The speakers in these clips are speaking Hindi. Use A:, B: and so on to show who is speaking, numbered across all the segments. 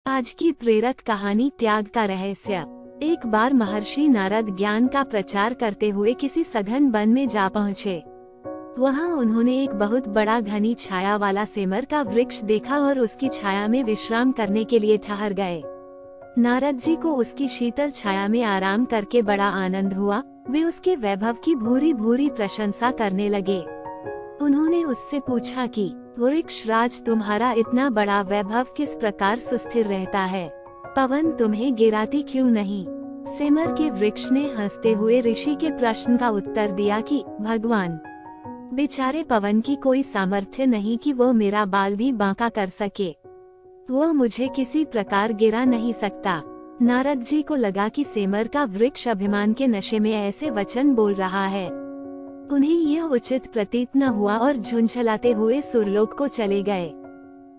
A: आज की प्रेरक कहानी त्याग का रहस्य। एक बार महर्षि नारद ज्ञान का प्रचार करते हुए किसी सघन वन में जा पहुँचे। वहाँ उन्होंने एक बहुत बड़ा घनी छाया वाला सेमर का वृक्ष देखा और उसकी छाया में विश्राम करने के लिए ठहर गए। नारद जी को उसकी शीतल छाया में आराम करके बड़ा आनंद हुआ। वे उसके वैभव की भूरी भूरी प्रशंसा करने लगे। उन्होंने उससे पूछा कि वृक्ष राज, तुम्हारा इतना बड़ा वैभव किस प्रकार सुस्थिर रहता है? पवन तुम्हें गिराती क्यों नहीं? सेमर के वृक्ष ने हंसते हुए ऋषि के प्रश्न का उत्तर दिया कि भगवान, बेचारे पवन की कोई सामर्थ्य नहीं कि वो मेरा बाल भी बांका कर सके। वो मुझे किसी प्रकार गिरा नहीं सकता। नारद जी को लगा कि सेमर का वृक्ष अभिमान के नशे में ऐसे वचन बोल रहा है। उन्हें यह उचित प्रतीत न हुआ और झुंझलाते हुए सुरलोक को चले गए।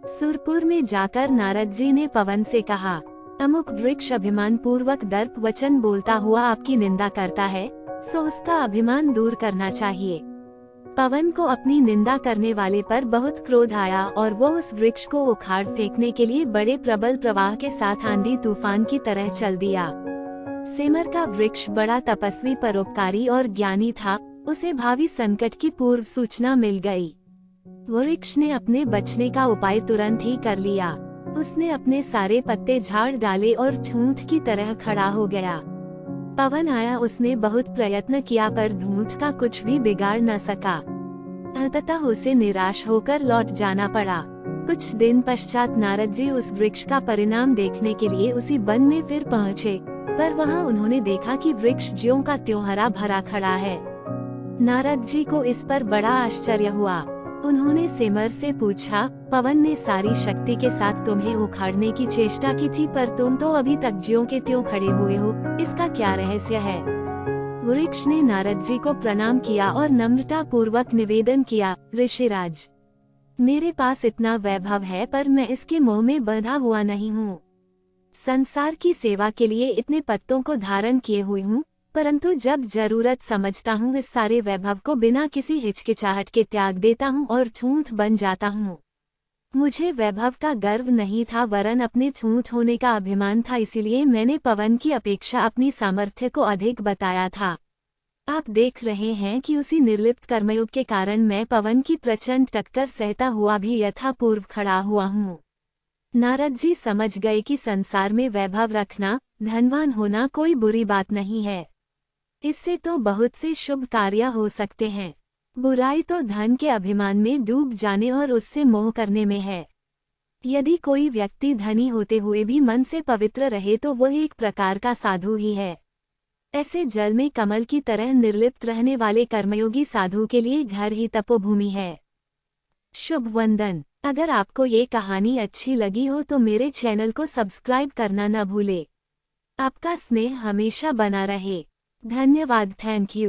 A: सुरपुर में जाकर नारद जी ने पवन से कहा, अमुक वृक्ष अभिमान पूर्वक दर्प वचन बोलता हुआ आपकी निंदा करता है, सो उसका अभिमान दूर करना चाहिए। पवन को अपनी निंदा करने वाले पर बहुत क्रोध आया और वो उस वृक्ष को उखाड़ फेंकने के लिए बड़े प्रबल प्रवाह के साथ आंधी तूफान की तरह चल दिया। सेमर का वृक्ष बड़ा तपस्वी, परोपकारी और ज्ञानी था। उसे भावी संकट की पूर्व सूचना मिल गई। वृक्ष ने अपने बचने का उपाय तुरंत ही कर लिया। उसने अपने सारे पत्ते झाड़ डाले और ढूंढ की तरह खड़ा हो गया। पवन आया, उसने बहुत प्रयत्न किया पर ढूंढ का कुछ भी बिगाड़ न सका। अंततः उसे निराश होकर लौट जाना पड़ा। कुछ दिन पश्चात नारद जी उस वृक्ष का परिणाम देखने के लिए उसी वन में फिर पहुँचे, पर वहाँ उन्होंने देखा कि वृक्ष ज्यों का त्यों हरा भरा खड़ा है। नारद जी को इस पर बड़ा आश्चर्य हुआ। उन्होंने सेमर से पूछा, पवन ने सारी शक्ति के साथ तुम्हें उखाड़ने की चेष्टा की थी, पर तुम तो अभी तक ज्यों के त्यों खड़े हुए हो, इसका क्या रहस्य है? वृक्ष ने नारद जी को प्रणाम किया और नम्रता पूर्वक निवेदन किया, ऋषिराज, मेरे पास इतना वैभव है पर मैं इसके मोह में बंधा हुआ नहीं हूँ। संसार की सेवा के लिए इतने पत्तों को धारण किए हुए हूँ, परंतु जब जरूरत समझता हूँ इस सारे वैभव को बिना किसी हिचकिचाहट के त्याग देता हूँ और ठूंठ बन जाता हूँ। मुझे वैभव का गर्व नहीं था, वरन अपने ठूंठ होने का अभिमान था। इसीलिए मैंने पवन की अपेक्षा अपनी सामर्थ्य को अधिक बताया था। आप देख रहे हैं कि उसी निर्लिप्त कर्मयोग के कारण मैं पवन की प्रचंड टक्कर सहता हुआ भी यथापूर्व खड़ा हुआ हूँ। नारद जी समझ गए कि संसार में वैभव रखना, धनवान होना कोई बुरी बात नहीं है। इससे तो बहुत से शुभ कार्य हो सकते हैं। बुराई तो धन के अभिमान में डूब जाने और उससे मोह करने में है। यदि कोई व्यक्ति धनी होते हुए भी मन से पवित्र रहे तो वह एक प्रकार का साधु ही है। ऐसे जल में कमल की तरह निर्लिप्त रहने वाले कर्मयोगी साधु के लिए घर ही तपोभूमि है। शुभ वंदन। अगर आपको ये कहानी अच्छी लगी हो तो मेरे चैनल को सब्सक्राइब करना न भूले। आपका स्नेह हमेशा बना रहे। धन्यवाद। Thank you.